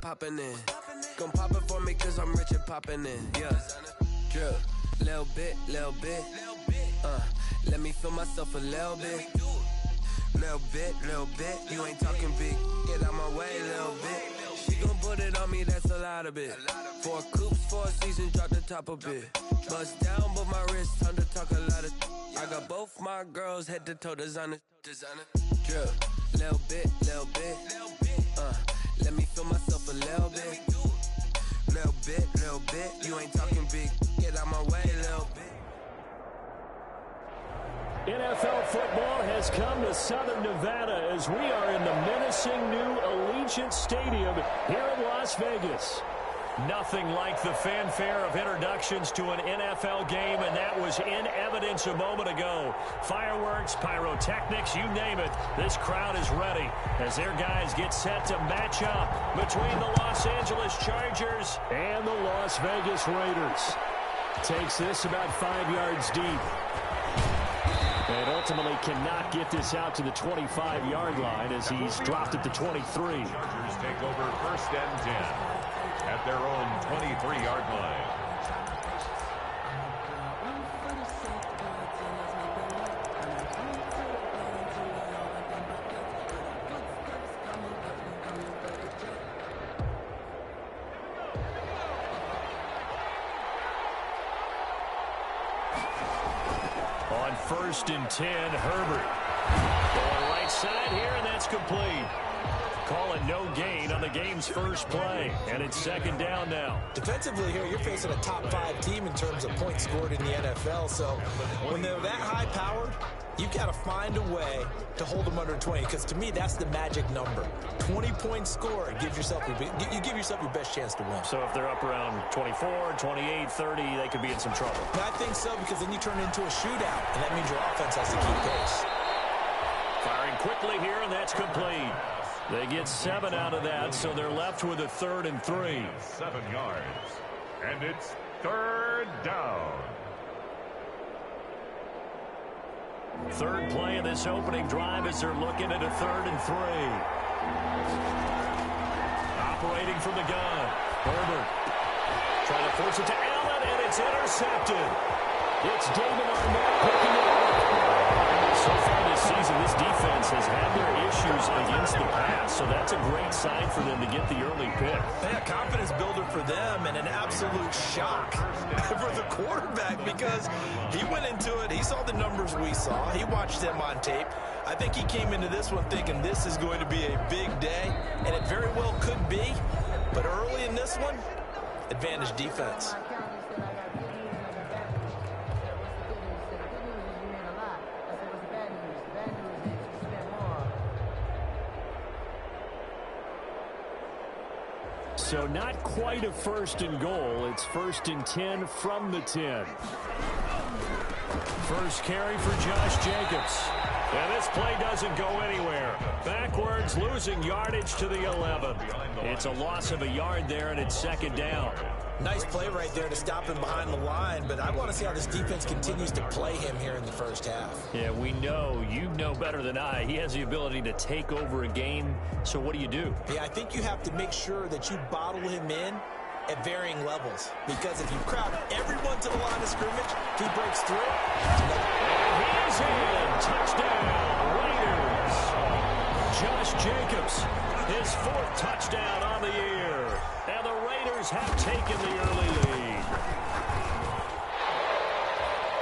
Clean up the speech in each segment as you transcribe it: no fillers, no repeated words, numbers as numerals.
popping in. Gon' pop it for me cause I'm rich and popping in. Yeah, drip, little bit. Let me feel myself a little bit. Little bit. You ain't talking big. Get out my way, little bit. She gon' put it on me, that's a lot of it. 4 coops, 4 seasons, drop the top a bit. Bust down, but my wrist, time to talk a lot of. I got both my girls head to toe designer. Drip, little bit. Let me feel myself a little bit. Little bit. You ain't talking big. Get out my way, little bit. NFL football has come to Southern Nevada as we are in the menacing new Allegiant Stadium here in Las Vegas. Nothing like the fanfare of introductions to an NFL game, and that was in evidence a moment ago. Fireworks, pyrotechnics, you name it. This crowd is ready as their guys get set to match up between the Los Angeles Chargers and the Las Vegas Raiders. Takes this about 5 yards deep. And ultimately cannot get this out to the 25-yard line as he's dropped at the 23. Chargers take over 1st and 10 at their own 23-yard line. On 1st and 10, Herbert. Going right side here, and that's complete. Call it no gain on the game's first play, and it's 2nd down now. Defensively here, you're facing a top 5 team in terms of points scored in the NFL, so when they're that high-powered, you've got to find a way to hold them under 20, because to me, that's the magic number. 20-point score, you give yourself your best chance to win. So if they're up around 24, 28, 30, they could be in some trouble. And I think so, because then you turn into a shootout, and that means your offense has to keep pace. Firing quickly here, and that's complete. They get 7 out of that, so they're left with a 3rd and 3. 7 yards. And it's 3rd down. 3rd play of this opening drive as they're looking at a 3rd and 3. Operating from the gun. Herbert trying to force it to Allen, and it's intercepted. It's David Arnett picking it up. So far this season, this defense has had their issues against the pass, so that's a great sign for them to get the early pick. Yeah, confidence builder for them and an absolute shock for the quarterback because he went into it, he saw the numbers we saw, he watched them on tape. I think he came into this one thinking this is going to be a big day, and it very well could be, but early in this one, advantage defense. So not quite a 1st and goal. It's 1st and 10 from the 10. First carry for Josh Jacobs. And this play doesn't go anywhere. Backwards, losing yardage to the 11. It's a loss of a yard there, and it's 2nd down. Nice play right there to stop him behind the line, but I want to see how this defense continues to play him here in the first half. Yeah, we know, you know better than I, he has the ability to take over a game, so what do you do? Yeah, I think you have to make sure that you bottle him in at varying levels, because if you crowd everyone to the line of scrimmage, he breaks through. And he's in! Touchdown, Raiders! Josh Jacobs, his 4th touchdown on the year. And the Raiders have taken the early lead.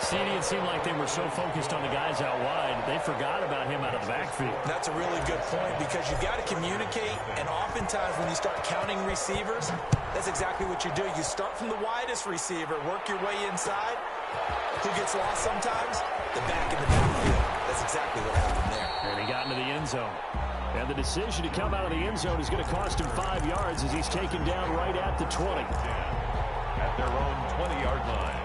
CD, it seemed like they were so focused on the guys out wide, they forgot about him out of the backfield. That's a really good point because you've got to communicate, and oftentimes when you start counting receivers, that's exactly what you do. You start from the widest receiver, work your way inside. Who gets lost sometimes? The back in the backfield. That's exactly what happened there. And he got into the end zone. And the decision to come out of the end zone is going to cost him 5 yards as he's taken down right at the 20. At their own 20-yard line.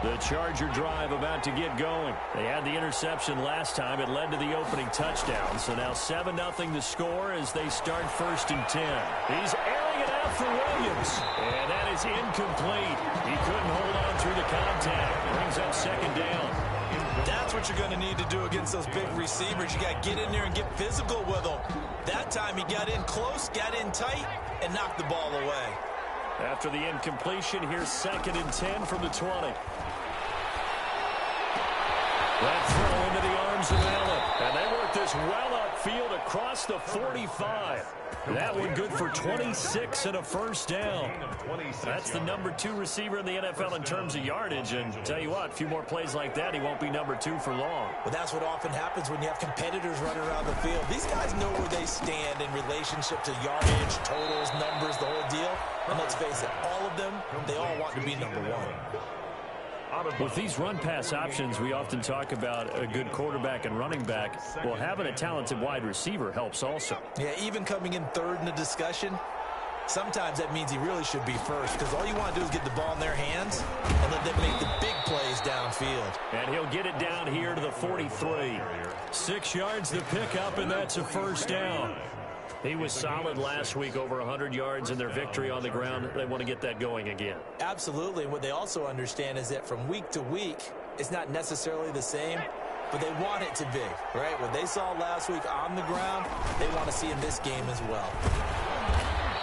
The Charger drive about to get going. They had the interception last time. It led to the opening touchdown. So now 7-0 to score as they start 1st and 10. He's airing it out for Williams. And that is incomplete. He couldn't hold on through the contact. Brings up 2nd down. That's That's what you're going to need to do against those big receivers. You got to get in there and get physical with them. That time he got in close, got in tight, and knocked the ball away. After the incompletion, here's 2nd and 10 from the 20. That throw into the arms of Allen. And they work this well upfield across the 45. That one good for 26 and a first down. That's the number 2 receiver in the NFL in terms of yardage. And tell you what, a few more plays like that, he won't be number 2 for long. Well, that's what often happens when you have competitors running around the field. These guys know where they stand in relationship to yardage, totals, numbers, the whole deal. And let's face it, all of them, they all want to be number 1. With these run-pass options, we often talk about a good quarterback and running back. Well, having a talented wide receiver helps also. Yeah, even coming in 3rd in the discussion, sometimes that means he really should be first, because all you want to do is get the ball in their hands and let them make the big plays downfield. And he'll get it down here to the 43. 6 yards the pickup, and that's a first down. He was solid last week, over 100 yards in their victory on the ground. They want to get that going again. Absolutely. And what they also understand is that from week to week, it's not necessarily the same, but they want it to be, right? What they saw last week on the ground, they want to see in this game as well.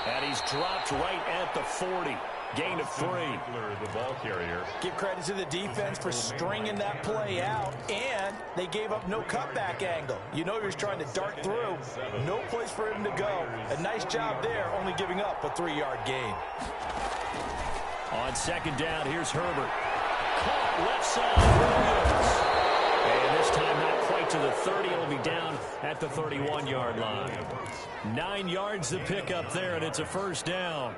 And he's dropped right at the 40. Gain of 3. The ball carrier. Give credit to the defense for stringing that play out, and they gave up no cutback angle. You know he was trying to dart through. No place for him to go. A nice job there, only giving up a 3-yard gain. On 2nd down, here's Herbert. Caught left side, Williams. And this time not quite to the 30. It'll be down at the 31-yard line. 9 yards to pick up there, and it's a first down.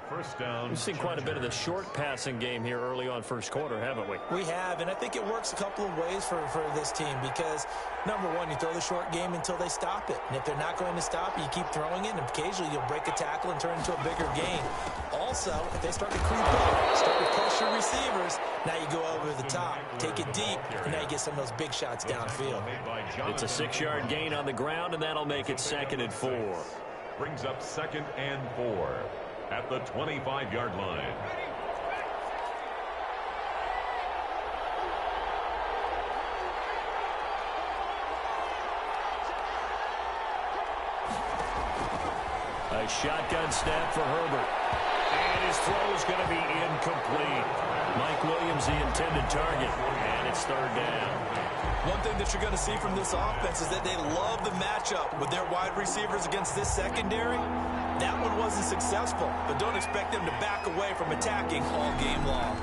We've seen quite a bit of the short passing game here early on first quarter, haven't we? We have, and I think it works a couple of ways for this team because, number one, you throw the short game until they stop it. And if they're not going to stop it, you keep throwing it, and occasionally you'll break a tackle and turn it into a bigger gain. Also, if they start to creep up, start to push your receivers, now you go over the top, take it deep, and now you get some of those big shots downfield. It's a 6-yard gain on the ground, and that'll make it 2nd and 4. Brings up 2nd and 4 at the 25-yard line. A shotgun snap for Herbert. And his throw is going to be incomplete. Mike Williams, the intended target, and it's 3rd down. One thing that you're going to see from this offense is that they love the matchup with their wide receivers against this secondary. That one wasn't successful, but don't expect them to back away from attacking all game long.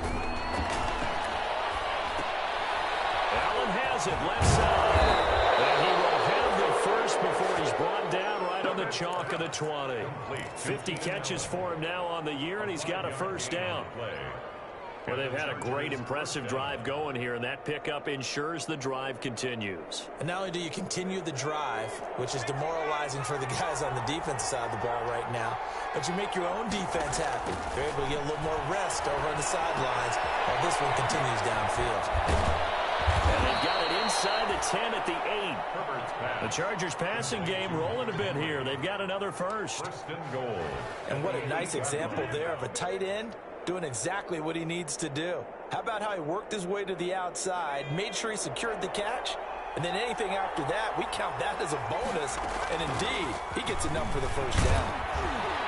Allen has it, left side. And he will have the first before he's brought down right on the chalk of the 20. 50 catches for him now on the year, and he's got a first down. Well, they've had a great, impressive drive going here, and that pickup ensures the drive continues. And not only do you continue the drive, which is demoralizing for the guys on the defensive side of the ball right now, but you make your own defense happy. They're able to get a little more rest over on the sidelines while this one continues downfield. And they've got it inside the 10 at the 8. The Chargers passing game rolling a bit here. They've got another first. 1st and goal. And what a nice example there of a tight end doing exactly what he needs to do. How about how he worked his way to the outside, made sure he secured the catch, and then anything after that, we count that as a bonus. And indeed, he gets enough for the first down.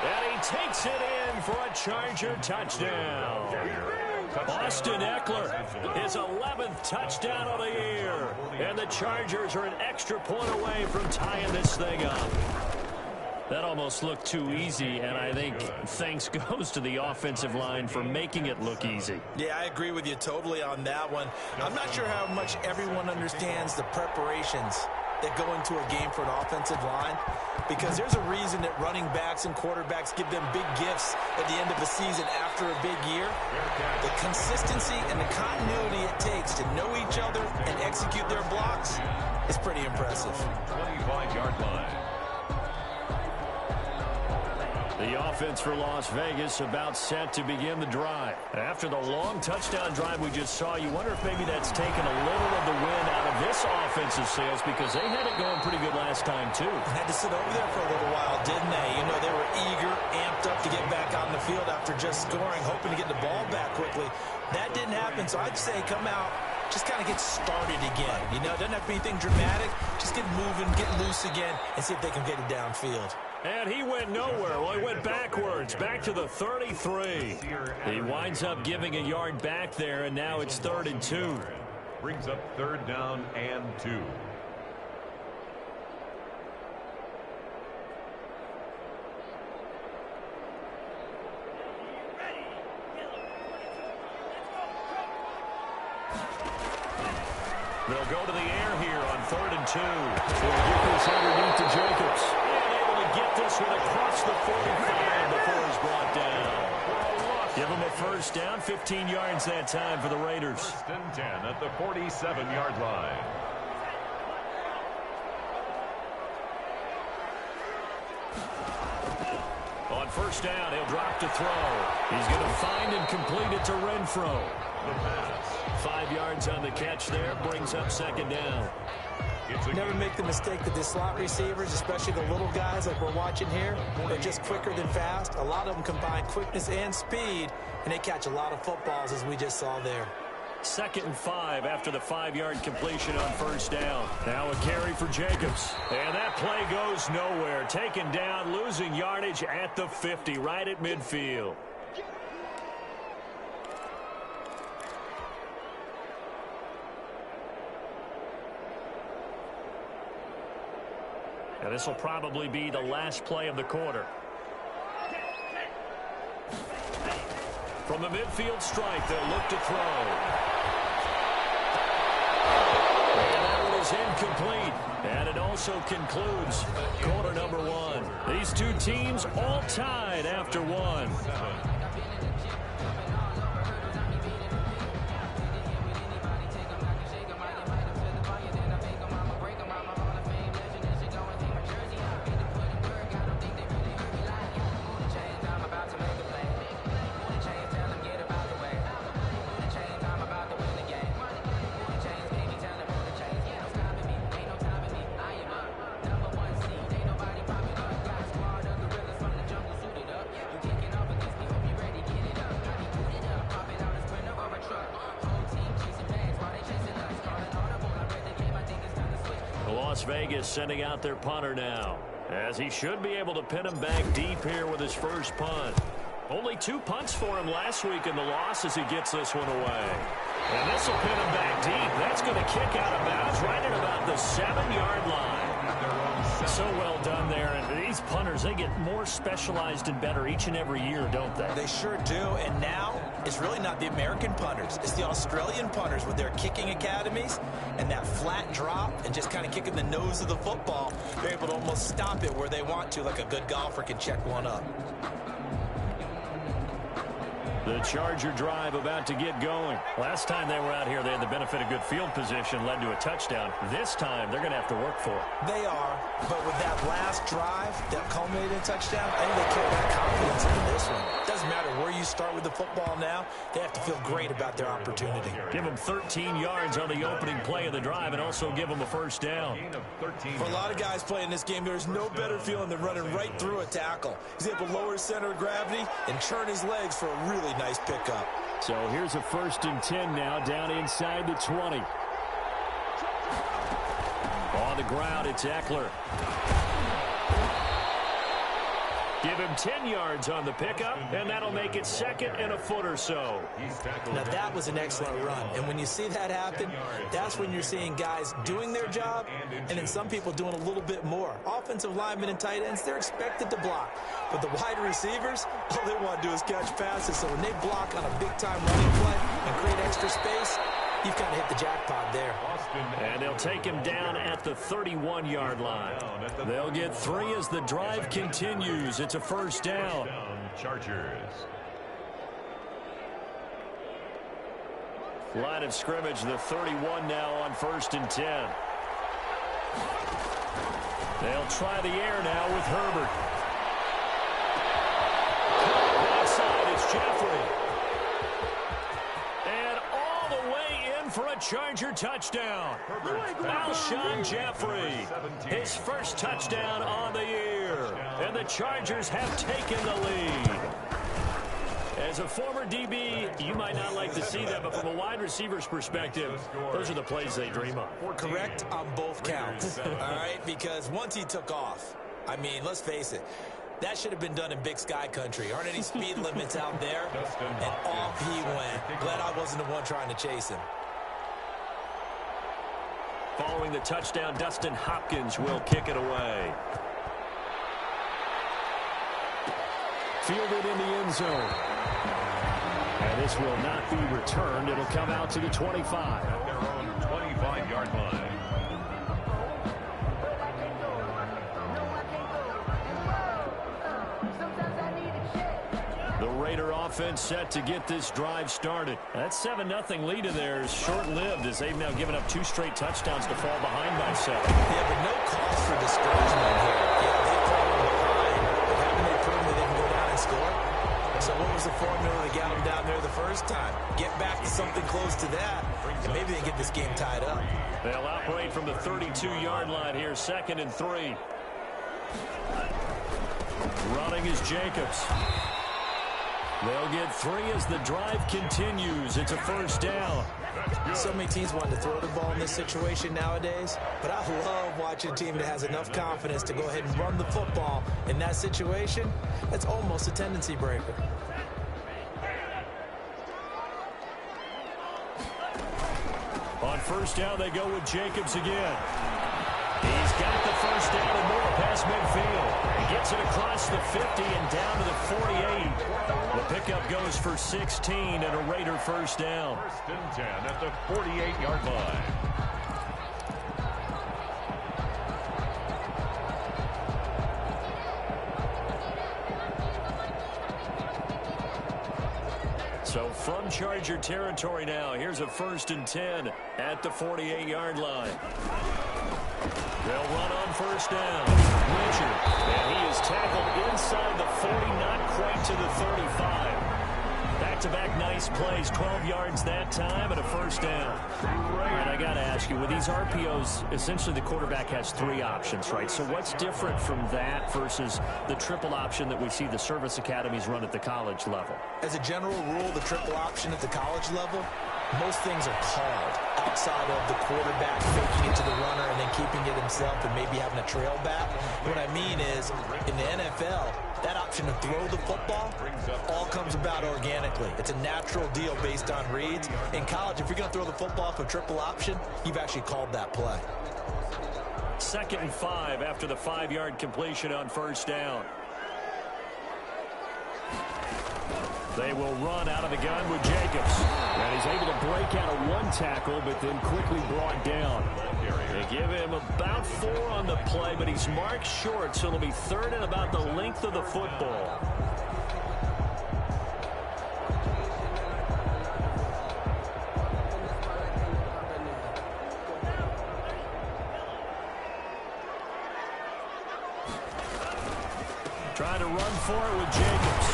And he takes it in for a Charger touchdown. Austin Eckler, his 11th touchdown of the year. And the Chargers are an extra point away from tying this thing up. That almost looked too easy, and I think thanks goes to the offensive line for making it look easy. Yeah, I agree with you totally on that one. I'm not sure how much everyone understands the preparations that go into a game for an offensive line, because there's a reason that running backs and quarterbacks give them big gifts at the end of a season after a big year. The consistency and the continuity it takes to know each other and execute their blocks is pretty impressive. 25-yard line. The offense for Las Vegas about set to begin the drive. After the long touchdown drive we just saw, you wonder if maybe that's taken a little of the wind out of this offensive sails, because they had it going pretty good last time, too. Had to sit over there for a little while, didn't they? You know, they were eager, amped up to get back on the field after just scoring, hoping to get the ball back quickly. That didn't happen, so I'd say come out just kind of get started again. You know, it doesn't have to be anything dramatic. Just get moving, get loose again, and see if they can get it downfield. And he went nowhere. Well, he went backwards, back to the 33. He winds up giving a yard back there, and now it's 3rd and 2. Brings up 3rd down and 2. They'll go to the air here on 3rd and 2. We'll get this underneath to Jacobs. And able to get this one across the 45 before he's brought down. Give him a first down, 15 yards that time for the Raiders. 1st and 10 at the 47-yard line. On first down, he'll drop to throw. He's going to find and complete it to Renfro. The pass. 5 yards on the catch there, brings up 2nd down. Never make the mistake that the slot receivers, especially the little guys like we're watching here, are just quicker than fast. A lot of them combine quickness and speed, and they catch a lot of footballs, as we just saw there. 2nd and 5 after the 5-yard completion on first down. Now a carry for Jacobs. And that play goes nowhere. Taken down, losing yardage at the 50, right at midfield. And this will probably be the last play of the quarter. From the midfield strike, they'll look to throw. And that one is incomplete. And it also concludes quarter number 1. These two teams all tied after 1. Las Vegas sending out their punter now, as he should be able to pin him back deep here with his first punt. Only 2 punts for him last week in the loss as he gets this one away. And this will pin him back deep. That's going to kick out of bounds right at about the 7-yard line. So well done there. And these punters, they get more specialized and better each and every year, don't they? They sure do. And now it's really not the American punters. It's the Australian punters with their kicking academies and that flat drop and just kind of kicking the nose of the football. They're able to almost stop it where they want to, like a good golfer can check one up. The Charger drive about to get going. Last time they were out here, they had the benefit of good field position, led to a touchdown. This time, they're going to have to work for it. They are, but with that last drive that culminated in a touchdown, I think they carry that confidence into this one. Doesn't matter where you start with the football now, they have to feel great about their opportunity. Give them 13 yards on the opening play of the drive and also give them a first down. For a lot of guys playing this game, there's no better feeling than running right through a tackle. He's able to lower his center of gravity and turn his legs for a really nice pickup. So here's a 1st and 10 now, down inside the 20. On the ground, it's Eckler. Give him 10 yards on the pickup, and that'll make it 2nd and a foot or so. Now, that was an excellent run. And when you see that happen, that's when you're seeing guys doing their job and then some people doing a little bit more. Offensive linemen and tight ends, they're expected to block. But the wide receivers, all they want to do is catch passes. So when they block on a big-time running play and create extra space, you've kind of hit the jackpot there. And they'll take him down at the 31-yard line. They'll get 3 as the drive continues. It's a first down. Chargers. Line of scrimmage, the 31 now on 1st and 10. They'll try the air now with Herbert. Outside, it's Jeffrey. And all the way in for a Charger touchdown. Alshon Jeffrey, his first touchdown on the year. And the Chargers have taken the lead. As a former DB, you might not like to see that, but from a wide receiver's perspective, those are the plays they dream of. Correct on both counts, all right? Because once he took off, I mean, let's face it, that should have been done in Big Sky country. Aren't any speed limits out there? And off he went. Glad I wasn't the one trying to chase him. Following the touchdown, Dustin Hopkins will kick it away. Fielded in the end zone. And this will not be returned. It'll come out to the 25. At their own 25-yard line. The Raider offense set to get this drive started. That 7-0 lead in there is short-lived as they've now given up 2 straight touchdowns to fall behind by 7. Yeah, but no cause for discouragement here. Yeah, they've fallen behind, but haven't they proven that they can go down and score? So what was the formula to get them down there the first time? Get back to something close to that, and maybe they get this game tied up. They'll operate from the 32-yard line here, 2nd and 3. Running is Jacobs. They'll get 3 as the drive continues. It's a first down. So many teams want to throw the ball in this situation nowadays, but I love watching a team that has enough confidence to go ahead and run the football in that situation. That's almost a tendency breaker. On first down, they go with Jacobs again. He's got the first down and more past midfield. He gets it across the 50 and down to the 48. The pickup goes for 16 and a Raider first down. 1st and 10 at the 48-yard line. So from Charger territory now, here's a 1st and 10 at the 48-yard line. They'll run on first down. Richard, and he is tackled inside the 40, not quite to the 35. Back-to-back nice plays, 12 yards that time and a first down. And I got to ask you, with these RPOs, essentially the quarterback has 3 options, right? So what's different from that versus the triple option that we see the service academies run at the college level? As a general rule, the triple option at the college level, most things are called outside of the quarterback faking it to the runner and then keeping it himself and maybe having a trail back. What I mean is, in the NFL, that option to throw the football all comes about organically. It's a natural deal based on reads. In college, if you're going to throw the football for triple option, you've actually called that play. 2nd and 5 after the 5-yard completion on first down. They will run out of the gun with Jacobs. And he's able to break out of 1 tackle, but then quickly brought down. They give him about 4 on the play, but he's marked short, so it'll be 3rd and about the length of the football. Trying to run for it with Jacobs.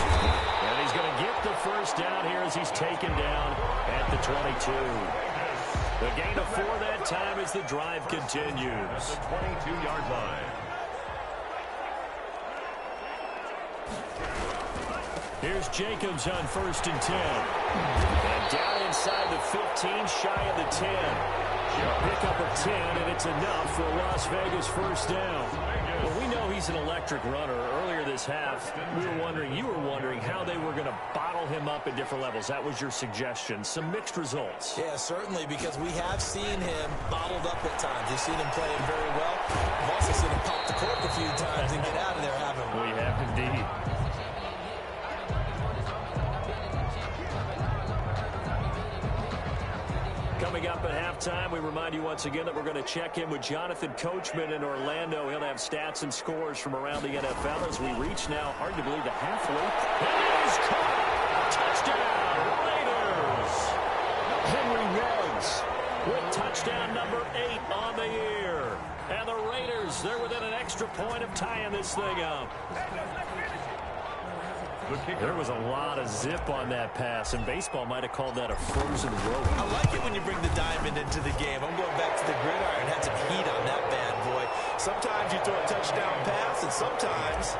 And he's going to get the first down here as he's taken down at the 22. The gain of 4 that time as the drive continues. At the 22-yard line. Here's Jacobs on 1st and 10. And down inside the 15, shy of the 10. Pick up a 10, and it's enough for a Las Vegas first down. Well, we know he's an electric runner. Earlier this half, you were wondering how they were going to bottle him up at different levels. That was your suggestion. Some mixed results. Yeah, certainly, because we have seen him bottled up at times. We've seen him playing very well. We've also seen him pop the cork a few times and get out of there, haven't we? We have indeed. Coming up at halftime, we remind you once again that we're going to check in with Jonathan Coachman in Orlando. He'll have stats and scores from around the NFL as we reach now, hard to believe, the halfway. It is caught! Touchdown, Raiders! Henry Ruggs with touchdown number 8 on the year. And the Raiders, they're within an extra point of tying this thing up. There was a lot of zip on that pass, and baseball might have called that a frozen rope. I like it when you bring the diamond into the game. I'm going back to the gridiron. Had some heat on that bad boy. Sometimes you throw a touchdown pass, and sometimes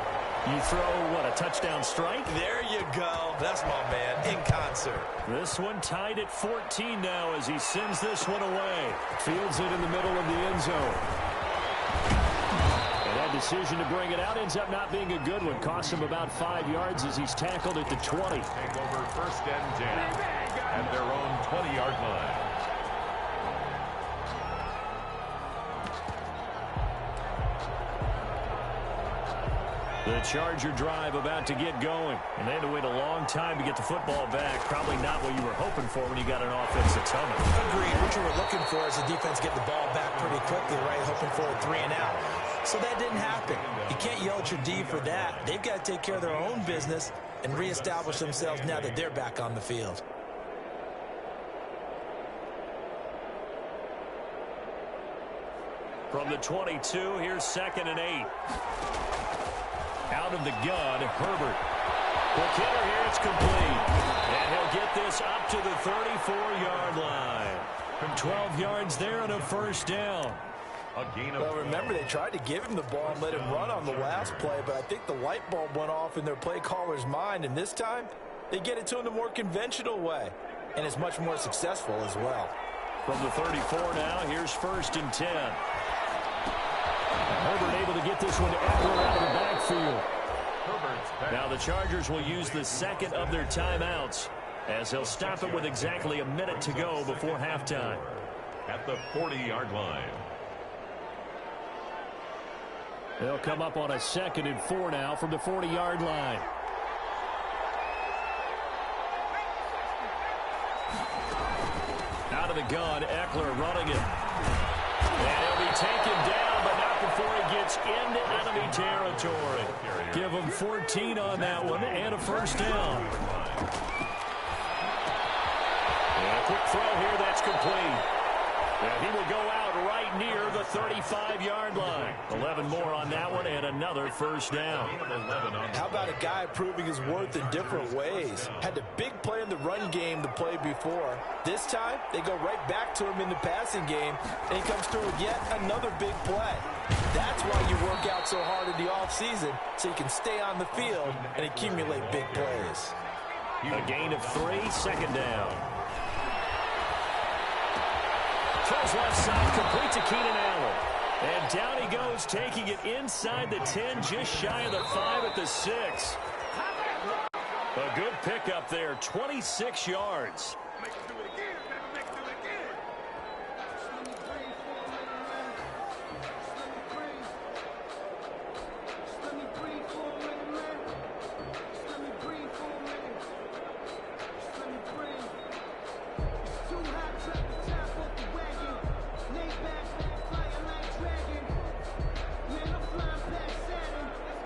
You throw, what, a touchdown strike? There you go. That's my man, in concert. This one tied at 14 now as he sends this one away. Fields it in the middle of the end zone. And that decision to bring it out ends up not being a good one. Costs him about 5 yards as he's tackled at the 20. Take over first and 10 at their own 20-yard line. The Charger drive about to get going. And they had to wait a long time to get the football back. Probably not what you were hoping for when you got an offense that's humming. Agreed. What you were looking for is the defense get the ball back pretty quickly, right? Hoping for a 3 and out. So that didn't happen. You can't yell at your D for that. They've got to take care of their own business and reestablish themselves now that they're back on the field. From the 22, here's 2nd and 8. Out of the gun, Herbert. The killer here, it's complete. And he'll get this up to the 34-yard line. From 12 yards there and a first down. Well, remember, they tried to give him the ball and let him run on the last play, but I think the light bulb went off in their play caller's mind, and this time, they get it to him the more conventional way, and it's much more successful as well. From the 34 now, here's 1st and 10. Herbert able to get this one to Eckler out of the backfield. Now the Chargers will use the second of their timeouts as they'll stop it with exactly a minute to go before halftime. At the 40-yard line. They'll come up on a 2nd and 4 now from the 40-yard line. Out of the gun, Eckler running it. And he'll be taken down, but not before he gets into enemy territory. Give him 14 on that one and a first down. And a quick throw here, that's complete. And he will go out right near the 35-yard line. 11 more on that one and another first down. How about a guy proving his worth in different ways? Had a big play in the run game the play before. This time, they go right back to him in the passing game, and he comes through with yet another big play. That's why you work out so hard in the offseason, so you can stay on the field and accumulate big plays. A gain of 3, 2nd down. Throws left side, complete to Keenan Allen. And down he goes, taking it inside the 10, just shy of the 5 at the 6. A good pickup there, 26 yards.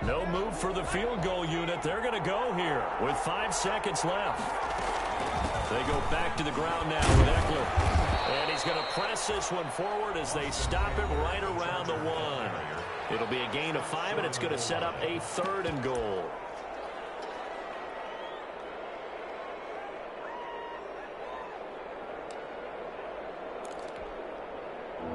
No move for the field goal unit. They're going to go here with 5 seconds left. They go back to the ground now with Eckler. And he's going to press this one forward as they stop him right around the 1. It'll be a gain of 5, and it's going to set up a 3rd and goal.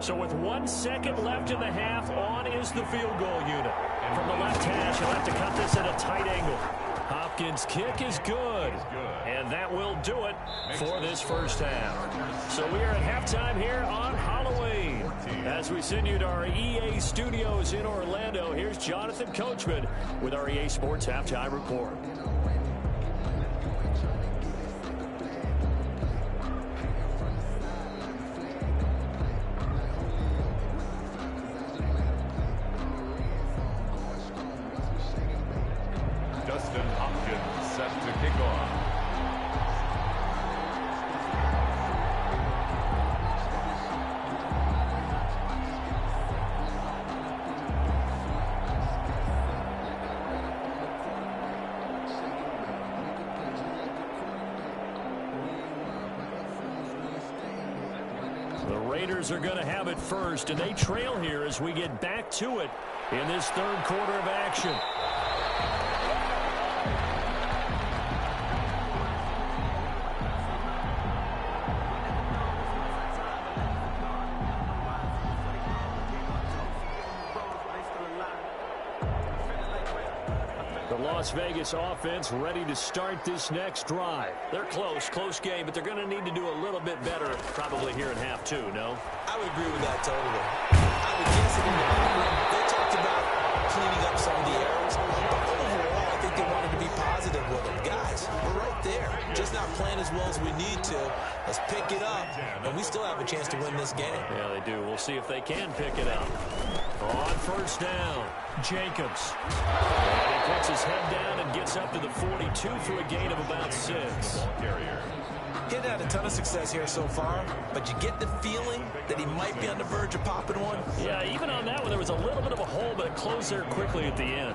So with 1 second left in the half, on is the field goal unit. From the left hash, he'll have to cut this at a tight angle. Hopkins' kick is good. And that will do it for this first half. So we are at halftime here on Halloween. As we send you to our EA studios in Orlando, here's Jonathan Coachman with our EA Sports Halftime Report. Raiders are going to have it first, and they trail here as we get back to it in this 3rd quarter of action. The Las Vegas offense ready to start this next drive. They're close game, but they're going to need to do a little bit better probably here in half two, no? I would agree with that totally. I would guess it in the locker room. They talked about cleaning up some of the errors, but overall, I think they wanted to be positive with them. Guys, we're right there. Just not playing as well as we need to. Let's pick it up, and we still have a chance to win this game. Yeah, they do. We'll see if they can pick it up. On first down, Jacobs. And he puts his head down and gets up to the 42 for a gain of about 6. He's had a ton of success here so far, but you get the feeling that he might be on the verge of popping one. Yeah, even on that one, there was a little bit of a hole, but it closed there quickly at the end.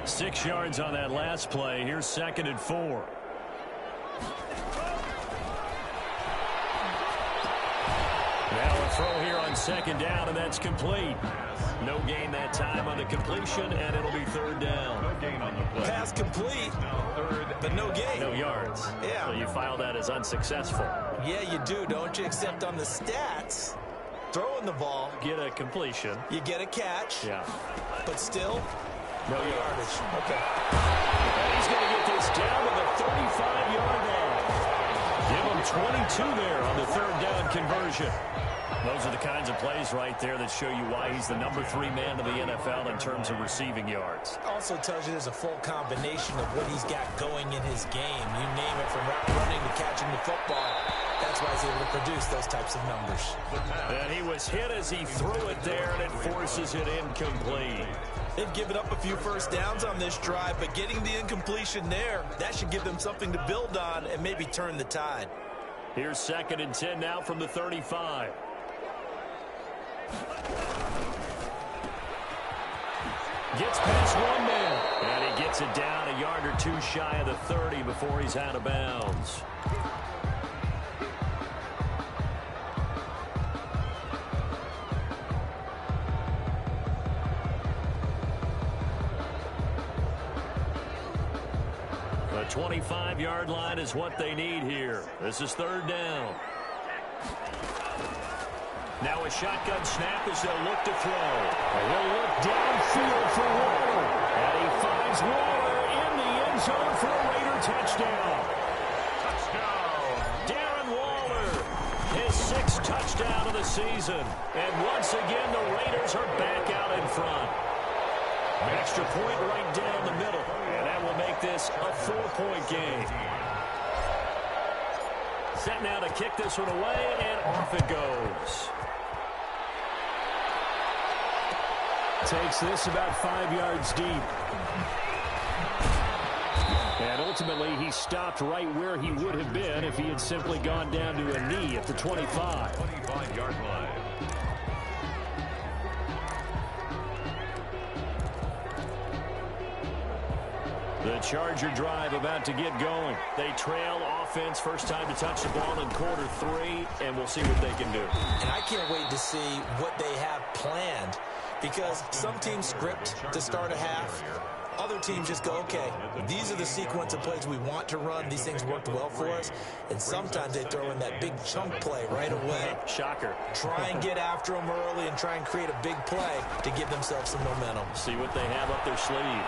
6 yards on that last play. Here's 2nd and 4. Now a throw here on 2nd down, and that's complete. No gain that time on the completion, and it'll be 3rd down. No gain on the play. Pass complete, but no gain. No yards. Yeah. So you file that as unsuccessful. Yeah, you do, don't you? Except on the stats, throwing the ball, Get a completion. you get a catch, Yeah. but still, No yardage. yards. Okay. And he's going to get this down to the 35-yard line. Give him 22 there on the 3rd down conversion. Those are the kinds of plays right there that show you why he's the number 3 man in the NFL in terms of receiving yards. Also tells you there's a full combination of what he's got going in his game. You name it, from route running to catching the football. That's why he's able to produce those types of numbers. And he was hit as he threw it there, and it forces it incomplete. They've given up a few first downs on this drive, but getting the incompletion there, that should give them something to build on and maybe turn the tide. Here's 2nd and 10 now from the 35. Gets past one man, and he gets it down a yard or 2 shy of the 30 before he's out of bounds. The 25-yard line is what they need here. This is 3rd down. Now a shotgun snap as they'll look to throw. And he'll look downfield for Waller. And he finds Waller in the end zone for a Raider touchdown. Darren Waller, his 6th touchdown of the season. And once again, the Raiders are back out in front. Extra point right down the middle. And that will make this a 4-point game. Set now to kick this one away, and off it goes. Takes this about 5 yards deep. And ultimately, he stopped right where he would have been if he had simply gone down to a knee at the 25. 25-yard line. The Charger drive about to get going. They trail offense, first time to touch the ball in quarter 3, and we'll see what they can do. And I can't wait to see what they have planned, because some teams script to start a half. Other teams just go, okay, these are the sequence of plays we want to run. These things worked well for us. And sometimes they throw in that big chunk play right away. Shocker. Try and get after them early and try and create a big play to give themselves some momentum. See what they have up their sleeve.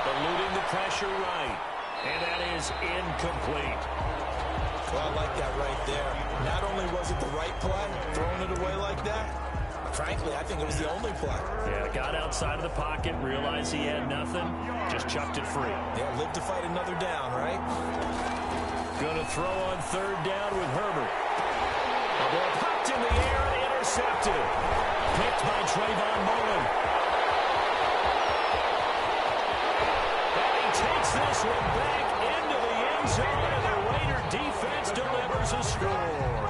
Eluding the pressure right. And that is incomplete. Well, I like that right there. Not only was it the right play, throwing it away like that, frankly, I think it was the only play. Yeah, got outside of the pocket, realized he had nothing, just chucked it free. Yeah, live to fight another down, right? Gonna throw on 3rd down with Herbert. The ball popped in the air and intercepted. Picked by Trayvon Mullen. And he takes this one back into the end zone, and the Raider defense delivers a score.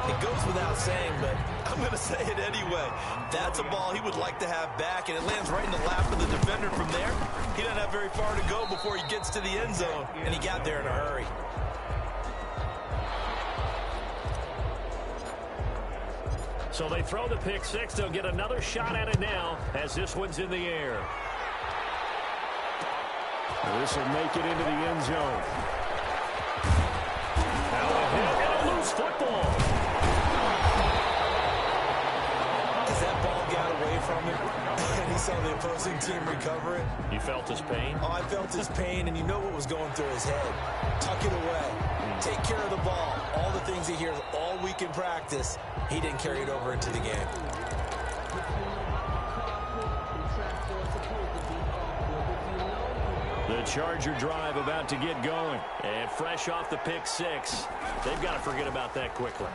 It goes without saying, but I'm going to say it anyway. That's a ball he would like to have back, and it lands right in the lap of the defender from there. He doesn't have very far to go before he gets to the end zone, and he got there in a hurry. So they throw the pick 6. They'll get another shot at it now as this one's in the air. This will make it into the end zone. Now a hit and a loose football. as that ball got away from him and he saw the opposing team recover it. You felt his pain? Oh, I felt his pain, and you know what was going through his head. Tuck it away. Take care of the ball. All the things he hears all week in practice, he didn't carry it over into the game. The Charger drive about to get going. And fresh off the pick six, they've got to forget about that quickly.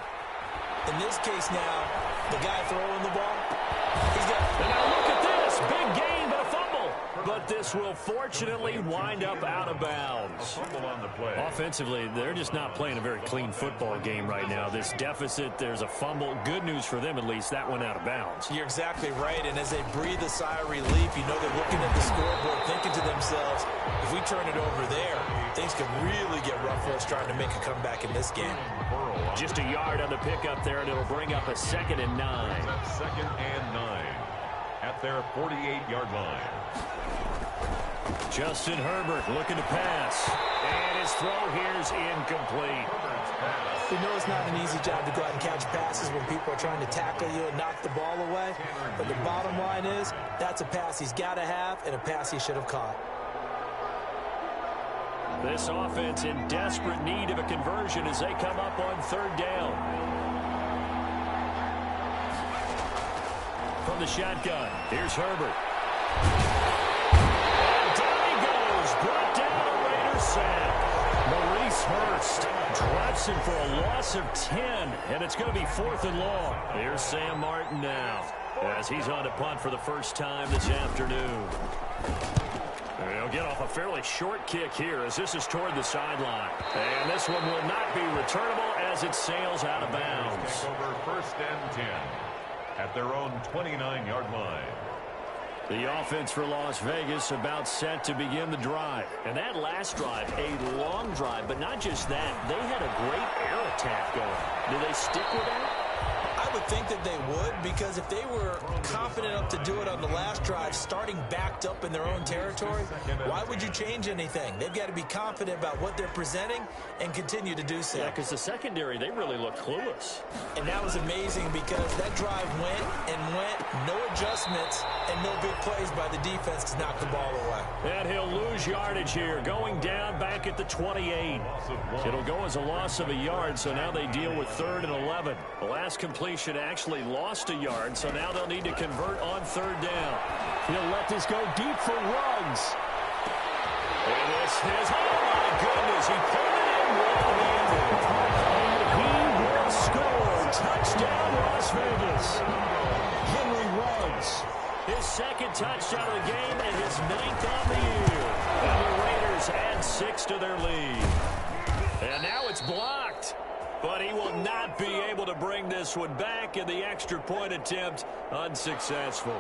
In this case now, the guy throwing the ball, he's got... And now look at this. Big gain, but a fumble. But this will fortunately wind up out of bounds. A fumble on the play. Offensively, they're just not playing a very clean football game right now. This deficit, there's a fumble. Good news for them, at least. That went out of bounds. You're exactly right, and as they breathe a sigh of relief, you know they're looking at the scoreboard, thinking to themselves, if we turn it over there, things could really get rough for us trying to make a comeback in this game. Just a yard on the pickup there, and it'll bring up a 2nd and 9. That's 2nd and 9 at their 48-yard line. Justin Herbert looking to pass. And his throw here's incomplete. We know it's not an easy job to go out and catch passes when people are trying to tackle you and knock the ball away. But the bottom line is, that's a pass he's got to have and a pass he should have caught. This offense in desperate need of a conversion as they come up on 3rd down. From the shotgun, here's Herbert. And down he goes, brought down a Raider sack. Maurice Hurst drops him for a loss of 10, and it's going to be 4th and long. Here's Sam Martin now as he's on to punt for the first time this afternoon. He'll get off a fairly short kick here as this is toward the sideline. And this one will not be returnable as it sails out of bounds. Take over 1st and 10 at their own 29-yard line. The offense for Las Vegas about set to begin the drive. And that last drive, a long drive, but not just that. They had a great air attack going. Do they stick with that? I would think that they would, because if they were confident enough to do it on the last drive, starting backed up in their own territory, why would you change anything? They've got to be confident about what they're presenting and continue to do so. Yeah, because the secondary, they really look clueless. And that was amazing because that drive went and went, no adjustments, and no big plays by the defense to knock the ball away. And he'll lose yardage here, going down back at the 28. It'll go as a loss of a yard, so now they deal with 3rd and 11. The last completion actually lost a yard, so now they'll need to convert on 3rd down. He'll let this go deep for Ruggs. And this is, oh my goodness, he pulled it in one-handed. And he will score. Touchdown, Las Vegas. Henry Ruggs, his 2nd touchdown of the game and his 9th on the year. And the Raiders add 6 to their lead. And now it's blocked. But he will not be able to bring this one back, and the extra point attempt unsuccessful.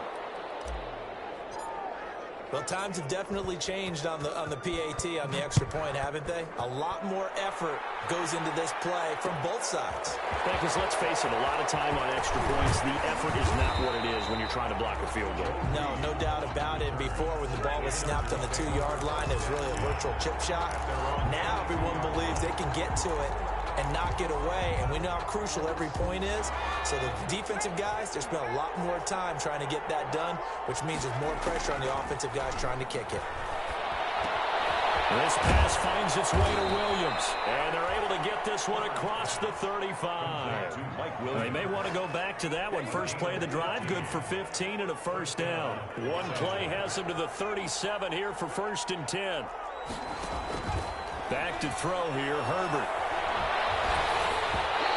Well, times have definitely changed on the PAT, on the extra point, haven't they? A lot more effort goes into this play from both sides. Because let's face it, a lot of time on extra points, the effort is not what it is when you're trying to block a field goal. No doubt about it. Before, when the ball was snapped on the 2-yard line, it was really a virtual chip shot. Now everyone believes they can get to it and knock it away, and we know how crucial every point is. So the defensive guys, they spent a lot more time trying to get that done, which means there's more pressure on the offensive guys trying to kick it. This pass finds its way to Williams, and they're able to get this one across the 35. They may want to go back to that one. First play of the drive, good for 15 and a 1st down. One play has them to the 37 here for 1st and 10. Back to throw here, Herbert.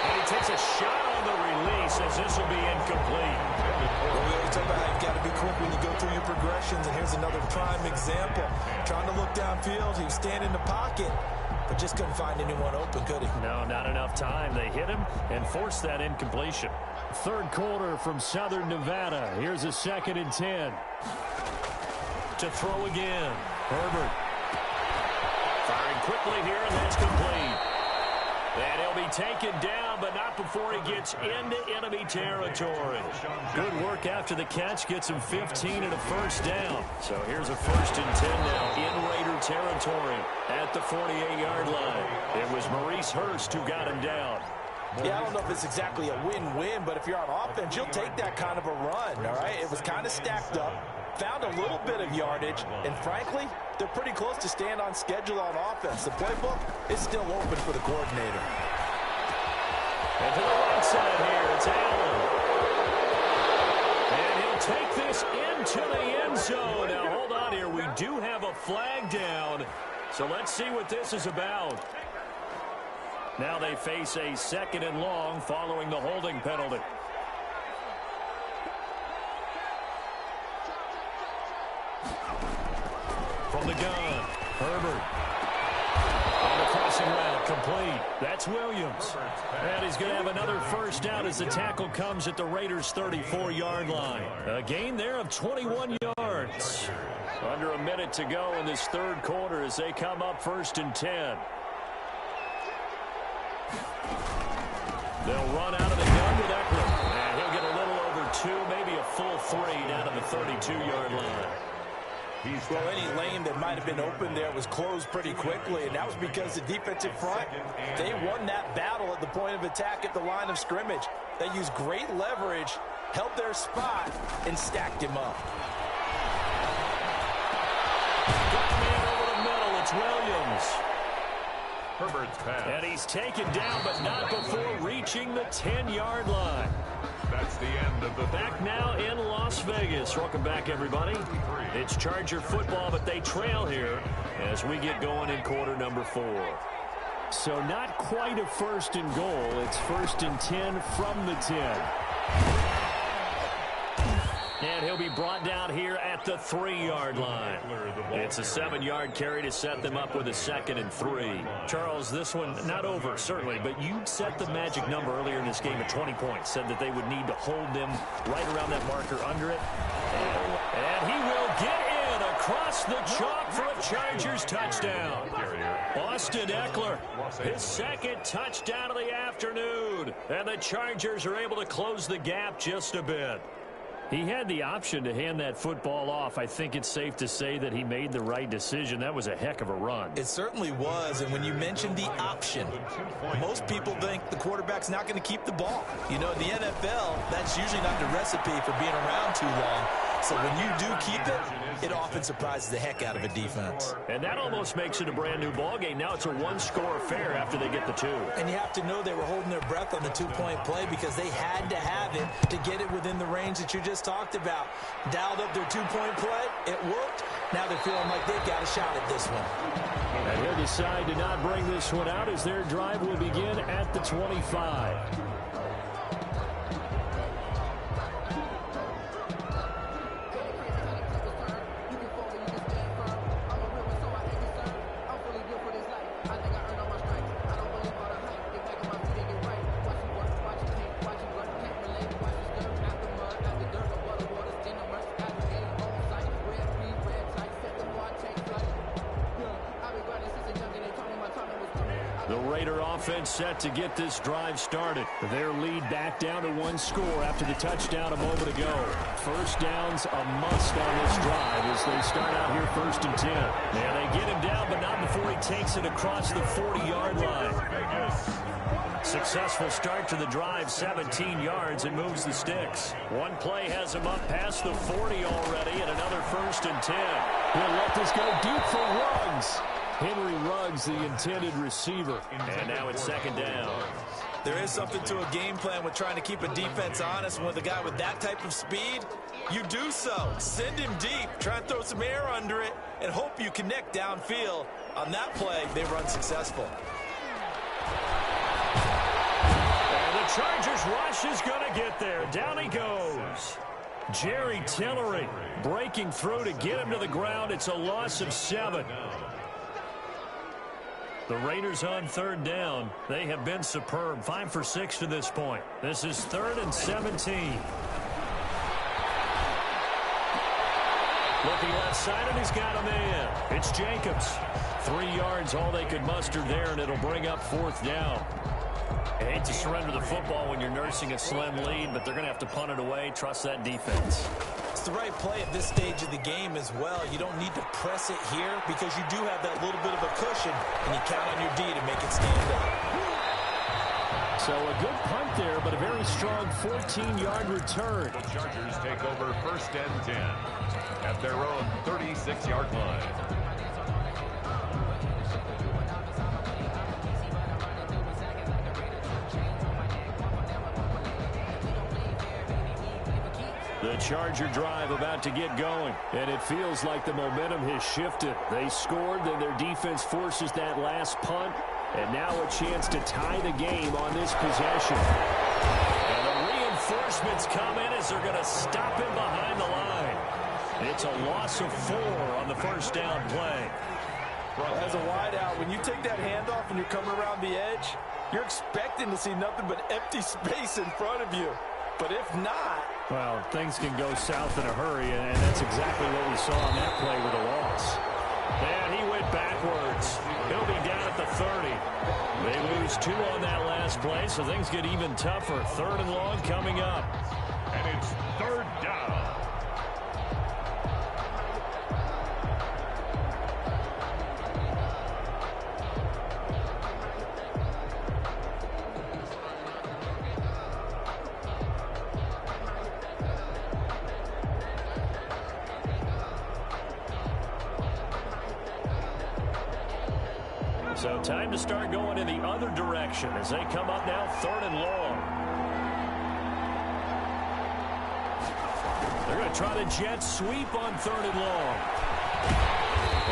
And he takes a shot on the release as this will be incomplete. Well, we always talk about how you've got to be quick when you go through your progressions, and here's another prime example. Trying to look downfield, he was standing in the pocket, but just couldn't find anyone open, could he? No, not enough time. They hit him and forced that incompletion. 3rd quarter from Southern Nevada. Here's a 2nd and 10. To throw again. Herbert. Firing quickly here, and that's complete. And he'll be taken down, but not before he gets into enemy territory. Good work after the catch. Gets him 15 and a 1st down. So here's a 1st and 10 now in Raider territory at the 48-yard line. It was Maurice Hurst who got him down. Yeah, I don't know if it's exactly a win-win, but if you're on offense, you'll take that kind of a run, all right? It was kind of stacked up, found a little bit of yardage, and frankly, they're pretty close to staying on schedule on offense. The playbook is still open for the coordinator. And to the right side here, it's Allen. And he'll take this into the end zone. Now, hold on here. We do have a flag down, so let's see what this is about. Now they face a 2nd and long following the holding penalty. From the gun, Herbert. On the crossing route, complete. That's Williams. And he's going to have another first down as the tackle comes at the Raiders' 34-yard line. A gain there of 21 yards. Under a minute to go in this third quarter as they come up 1st and 10. They'll run out of the gun with Eckler. And he'll get a little over 2, maybe a full 3 down to the 32-yard line. Well, any lane that might have been open there was closed pretty quickly, and that was because the defensive front, they won that battle at the point of attack at the line of scrimmage. They used great leverage, held their spot, and stacked him up. Got a man over the middle. It's Williams. Herbert's pass. And he's taken down, but not before reaching the 10-yard line. That's the end of the Back now in Las Vegas. Welcome back, everybody. It's Charger football, but they trail here as we get going in quarter number 4. So not quite a 1st and goal. It's 1st and 10 from the 10. And he'll be brought down here at the 3-yard line. It's a 7-yard carry to set them up with a 2nd and 3. Charles, this one not over, certainly, but you set the magic number earlier in this game at 20 points. Said that they would need to hold them right around that marker under it. And he will get in across the chalk for a Chargers touchdown. Austin Eckler, his 2nd touchdown of the afternoon. And the Chargers are able to close the gap just a bit. He had the option to hand that football off. I think it's safe to say that he made the right decision. That was a heck of a run. It certainly was, and when you mentioned the option, most people think the quarterback's not going to keep the ball. You know, in the NFL, that's usually not the recipe for being around too long. So when you do keep it, it often surprises the heck out of a defense. And that almost makes it a brand-new ball game. Now it's a 1-score affair after they get the 2. And you have to know they were holding their breath on the 2-point play because they had to have it to get it within the range that you just talked about. Dialed up their 2-point play. It worked. Now they're feeling like they've got a shot at this one. And he'll decide to not bring this one out as their drive will begin at the 25. Offense set to get this drive started. Their lead back down to 1 score after the touchdown a moment ago. First down's a must on this drive as they start out here 1st and 10. And they get him down, but not before he takes it across the 40-yard line. Successful start to the drive, 17 yards, and moves the sticks. One play has him up past the 40 already, and another 1st and 10. He'll let this go deep for Ruggs. Henry Ruggs, the intended receiver. And now it's 2nd down. There is something to a game plan with trying to keep a defense honest. With a guy with that type of speed, you do so. Send him deep, try and throw some air under it, and hope you connect downfield. On that play, they run successful. And the Chargers rush is going to get there. Down he goes. Jerry Tillery breaking through to get him to the ground. It's a loss of 7. The Raiders on 3rd down. They have been superb. 5 for 6 to this point. This is 3rd and 17. Looking left side, and he's got a man. It's Jacobs. 3 yards, all they could muster there, and it'll bring up 4th down. I hate to surrender the football when you're nursing a slim lead, but they're going to have to punt it away. Trust that defense. It's the right play at this stage of the game as well. You don't need to press it here because you do have that little bit of a cushion, and you count on your D to make it stand up. So a good punt there, but a very strong 14-yard return. The Chargers take over first and 10 at their own 36-yard line. The Charger drive about to get going, and it feels like the momentum has shifted. They scored, then their defense forces that last punt, and now a chance to tie the game on this possession. And the reinforcements come in as they're going to stop him behind the line. It's a loss of 4 on the first down play. As a wideout, when you take that handoff and you're coming around the edge, you're expecting to see nothing but empty space in front of you. But if not... Well, things can go south in a hurry, and that's exactly what we saw on that play with a loss. And he went backwards. He'll be down at the 30. They lose 2 on that last play, so things get even tougher. 3rd and long coming up. And it's 3rd down. So time to start going in the other direction as they come up now 3rd and long. They're going to try the jet sweep on 3rd and long.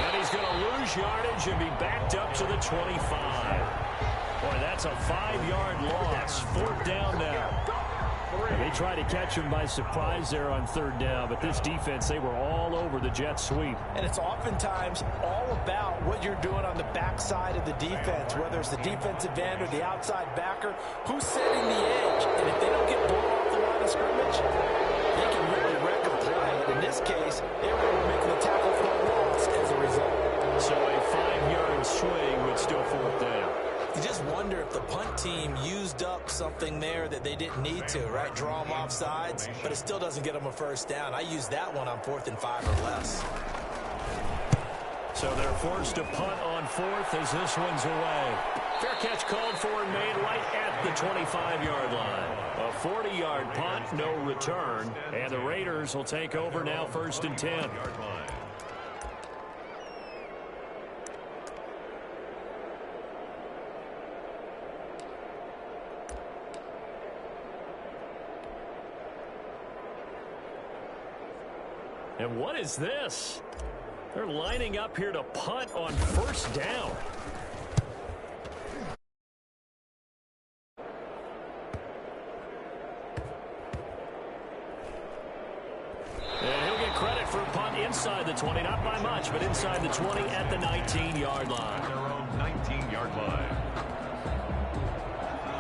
And he's going to lose yardage and be backed up to the 25. Boy, that's a 5-yard loss. 4th down now. And they try to catch him by surprise there on 3rd down, but this defense, they were all over the jet sweep. And it's oftentimes all about what you're doing on the backside of the defense, whether it's the defensive end or the outside backer, who's setting the edge. And if they don't get ball off the line of scrimmage, they can really wreck a play. In this case, they were able to make the tackle for a loss as a result. So a 5-yard swing, but still 4th down. You just wonder if the punt team used up something there that they didn't need to, right? Draw them off sides, but it still doesn't get them a 1st down. I used that one on 4th and 5 or less. So they're forced to punt on 4th as this one's away. Fair catch called for and made right at the 25-yard line. A 40-yard punt, no return, and the Raiders will take over now 1st and 10. And what is this? They're lining up here to punt on 1st down. And he'll get credit for a punt inside the 20, not by much, but inside the 20 at the 19-yard line. Their own 19-yard line.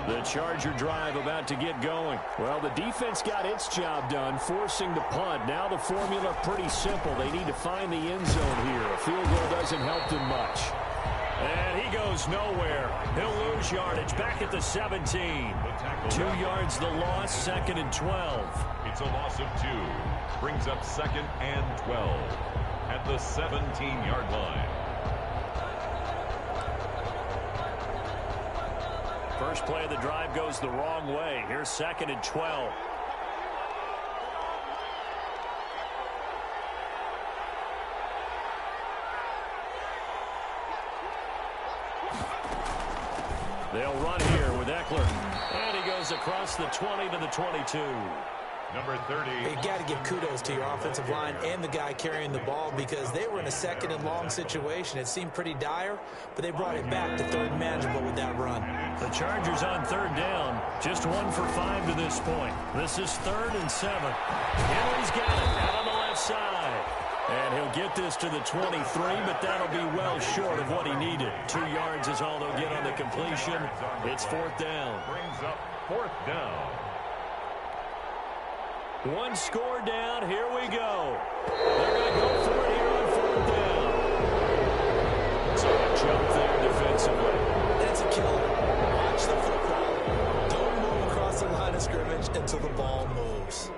The Charger drive about to get going. Well, the defense got its job done, forcing the punt. Now the formula pretty simple. They need to find the end zone here. A field goal doesn't help them much. And he goes nowhere. He'll lose yardage back at the 17. 2 yards the loss, 2nd and 12. It's a loss of 2. Brings up 2nd and 12 at the 17-yard line. First play of the drive goes the wrong way. Here's 2nd and 12. They'll run here with Eckler. And he goes across the 20 to the 22. Number 30. You got to give kudos to your offensive line and the guy carrying the ball because they were in a 2nd and long situation. It seemed pretty dire, but they brought it back to 3rd and manageable with that run. The Chargers on 3rd down. Just 1 for 5 to this point. This is 3rd and 7. Henry's got it out on the left side. And he'll get this to the 23, but that'll be well short of what he needed. 2 yards is all they'll get on the completion. It's 4th down. Brings up 4th down. 1 score down. Here we go. They're going to go for it here on 4th down. So a jump there defensively. That's a killer. Watch the football. Don't move across the line of scrimmage until the ball moves.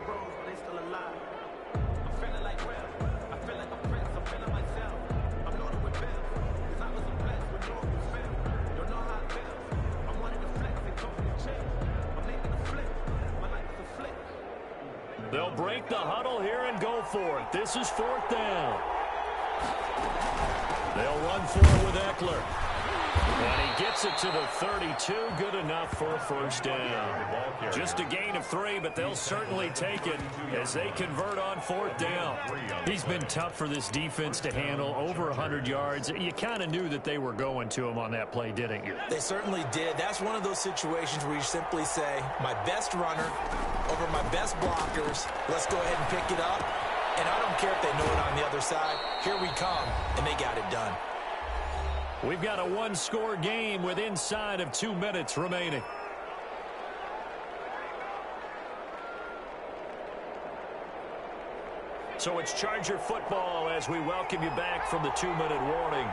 They'll break the huddle here and go for it. This is 4th down. They'll run for it with Eckler. And he gets it to the 32. Good enough for a 1st down. Just a gain of 3, but they'll certainly take it as they convert on 4th down. He's been tough for this defense to handle, over 100 yards. You kind of knew that they were going to him on that play, didn't you? They certainly did. That's one of those situations where you simply say, my best runner over my best blockers. Let's go ahead and pick it up. And I don't care if they know it on the other side. Here we come, and they got it done. We've got a one-score game with inside of 2 minutes remaining. So it's Charger football as we welcome you back from the 2-minute warning.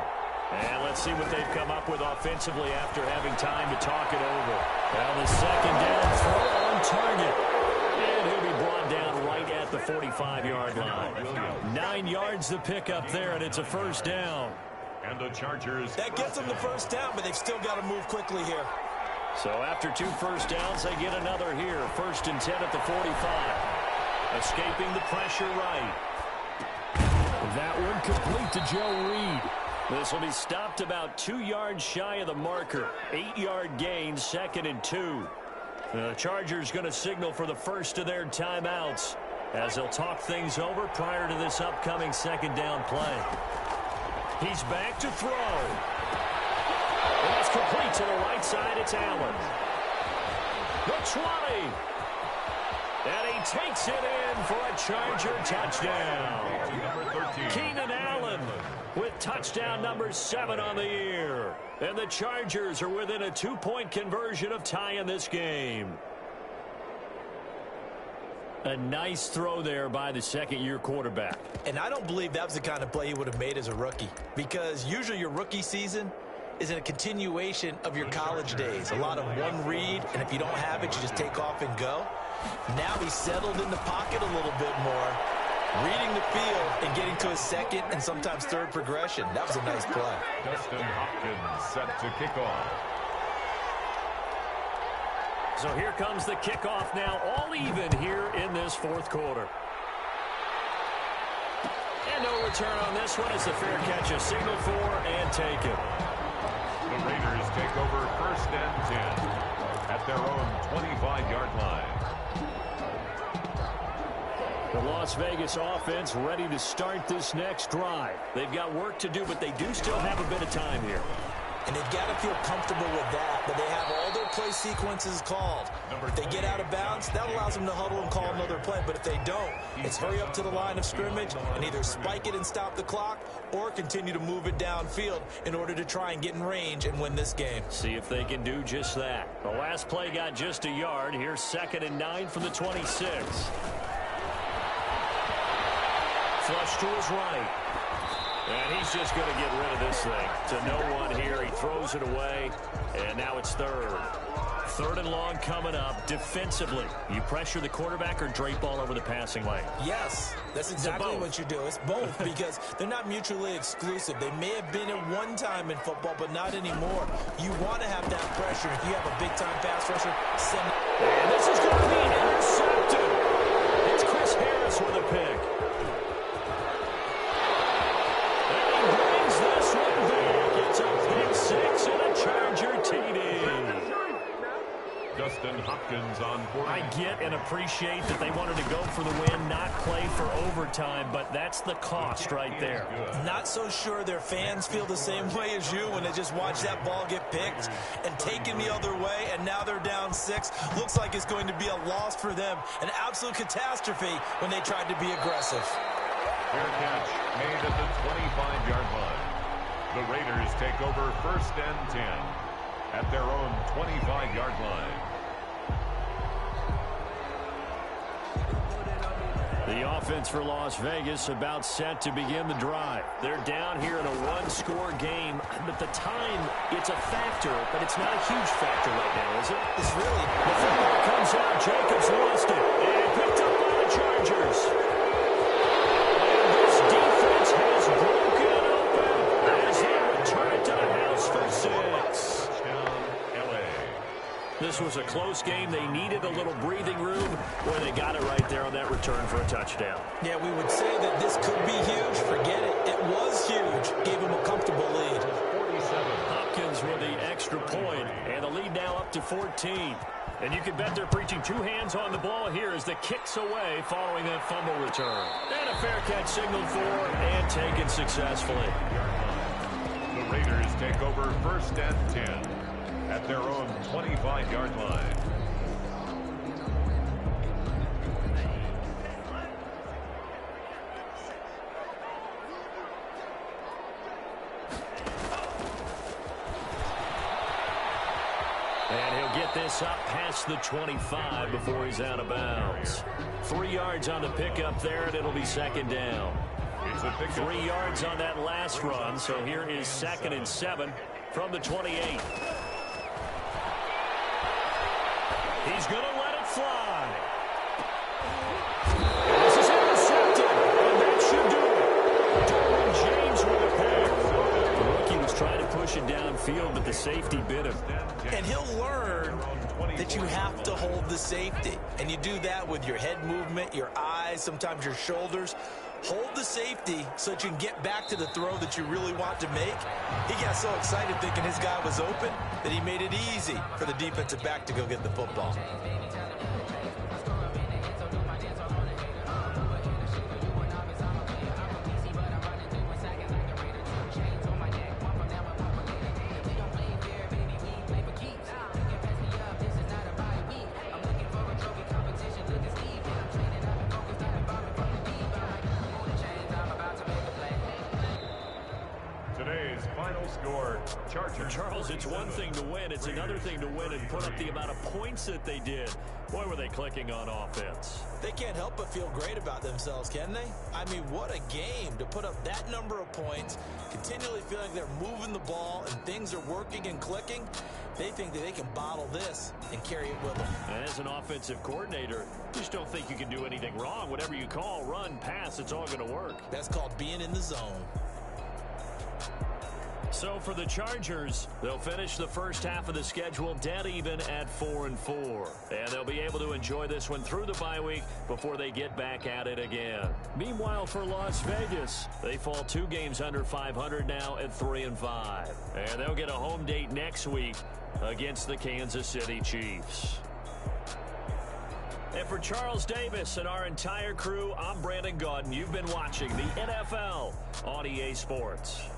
And let's see what they've come up with offensively after having time to talk it over. Well, the 2nd down throw on target. And he'll be brought down right at the 45-yard line. 9 yards to pick up there, and it's a 1st down. And the Chargers. That gets them the 1st down, but they've still got to move quickly here. So after 2 first downs, they get another here. 1st and 10 at the 45. Escaping the pressure right. That one complete to Joe Reed. This will be stopped about 2 yards shy of the marker. 8-yard gain, 2nd and 2. The Chargers going to signal for the first of their timeouts as they'll talk things over prior to this upcoming 2nd down play. He's back to throw. And it's complete to the right side. It's Allen. The 20. And he takes it in for a Charger touchdown. Keenan Allen with touchdown number 7 on the year. And the Chargers are within a 2-point conversion of tying this game. A nice throw there by the 2nd-year quarterback. And I don't believe that was the kind of play he would have made as a rookie, because usually your rookie season is a continuation of your college days. A lot of one read, and if you don't have it, you just take off and go. Now he's settled in the pocket a little bit more, reading the field and getting to his 2nd and sometimes 3rd progression. That was a nice play. Dustin Hopkins set to kick off. So here comes the kickoff now, all even here in this 4th quarter. And no return on this one. It's a fair catch, a signal for, and take it. The Raiders take over 1st and 10 at their own 25-yard line. The Las Vegas offense ready to start this next drive. They've got work to do, but they do still have a bit of time here. And they've got to feel comfortable with that, but they have all their play sequences called. If they get out of bounds, that allows them to huddle and call another play. But if they don't, it's hurry up to the line of scrimmage and either spike it and stop the clock or continue to move it downfield in order to try and get in range and win this game. See if they can do just that. The last play got just a yard. Here's 2nd and 9 from the 26. Flush to his right. And he's just going to get rid of this thing. To no one here. He throws it away. And now it's 3rd. 3rd and long coming up. Defensively, you pressure the quarterback or drape ball over the passing lane? Yes, that's exactly what you do. It's both because they're not mutually exclusive. They may have been at one time in football, but not anymore. You want to have that pressure. If you have a big-time pass rusher, send it. And this is going to be intercepted. It's Chris Harris with a pick. Charger TD. Dustin Hopkins on board. I get and appreciate that they wanted to go for the win, not play for overtime, but that's the cost right there. Not so sure their fans feel the same way as you when they just watch that ball get picked and taken the other way, and now they're down 6. Looks like it's going to be a loss for them. An absolute catastrophe when they tried to be aggressive. Fair catch made at the 25-yard line. The Raiders take over 1st and 10 at their own 25-yard line. The offense for Las Vegas about set to begin the drive. They're down here in a one-score game. But the time, it's a factor, but it's not a huge factor right now, is it? It's really. The football comes out. Jacobs lost it. And picked up by the Chargers. And this defense has broken it open as they return it to the house for 6. This was a close game. They needed a little breathing room where they got it right there on that return. return for a touchdown. Yeah, we would say that this could be huge. Forget it. It was huge. Gave him a comfortable lead. Hopkins with the extra point, and the lead now up to 14. And you can bet they're preaching two hands on the ball here as the kick's away following that fumble return. And a fair catch signaled for and taken successfully. The Raiders take over first and 10 at their own 25-yard line. And he'll get this up past the 25 before he's out of bounds. 3 yards on the pickup there, and it'll be second down. 3 yards on that last run, so here is 2nd and 7 from the 28. He's going to let it fly. This is intercepted, and that should do it. Derwin James with a pick. The rookie was trying to push it downfield, but the safety bit him. And he'll learn that you have to hold the safety. And you do that with your head movement, your eyes, sometimes your shoulders. Hold the safety so that you can get back to the throw that you really want to make. He got so excited thinking his guy was open that he made it easy for the defensive back to go get the football. Charles, it's one thing to win. It's another thing to win and put up the amount of points that they did. Boy, were they clicking on offense. They can't help but feel great about themselves, can they? I mean, what a game to put up that number of points, continually feeling they're moving the ball and things are working and clicking. They think that they can bottle this and carry it with them. And as an offensive coordinator, you just don't think you can do anything wrong. Whatever you call, run, pass, it's all going to work. That's called being in the zone. So for the Chargers, they'll finish the first half of the schedule dead even at 4-4. And they'll be able to enjoy this one through the bye week before they get back at it again. Meanwhile, for Las Vegas, they fall 2 games under 500 now at 3-5. And they'll get a home date next week against the Kansas City Chiefs. And for Charles Davis and our entire crew, I'm Brandon Gaudin. You've been watching the NFL on EA Sports.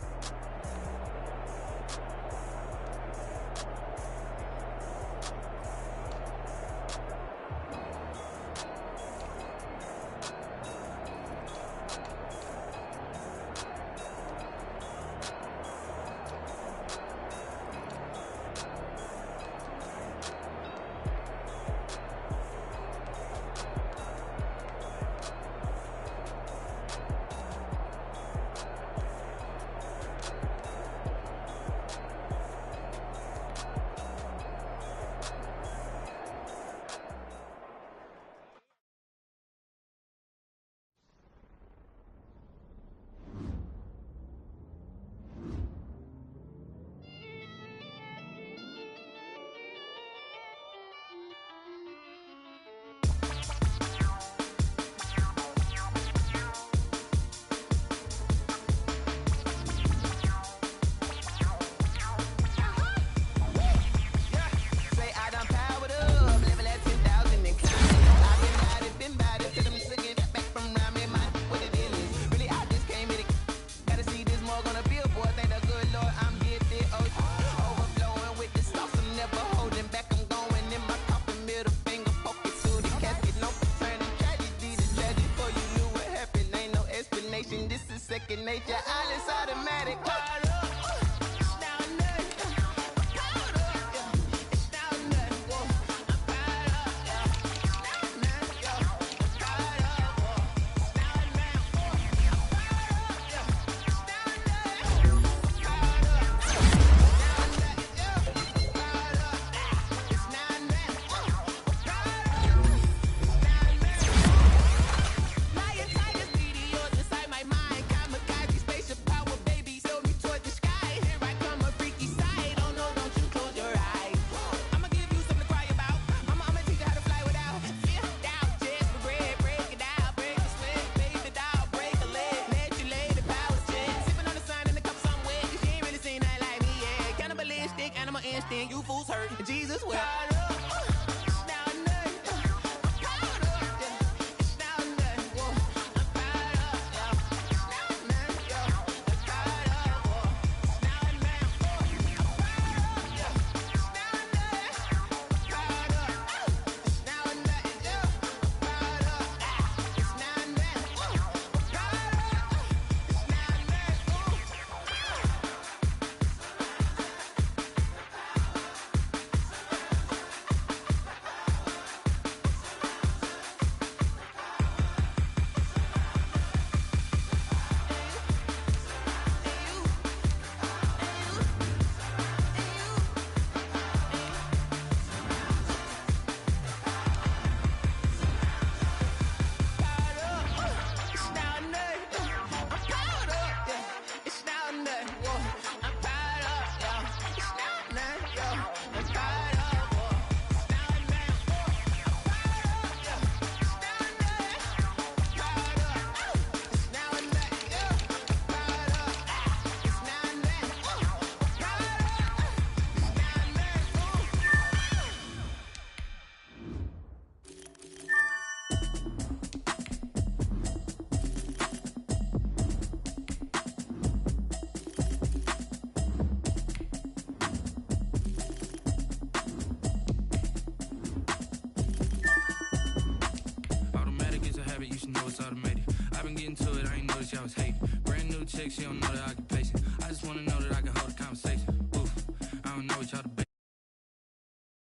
chick, she don't know that I can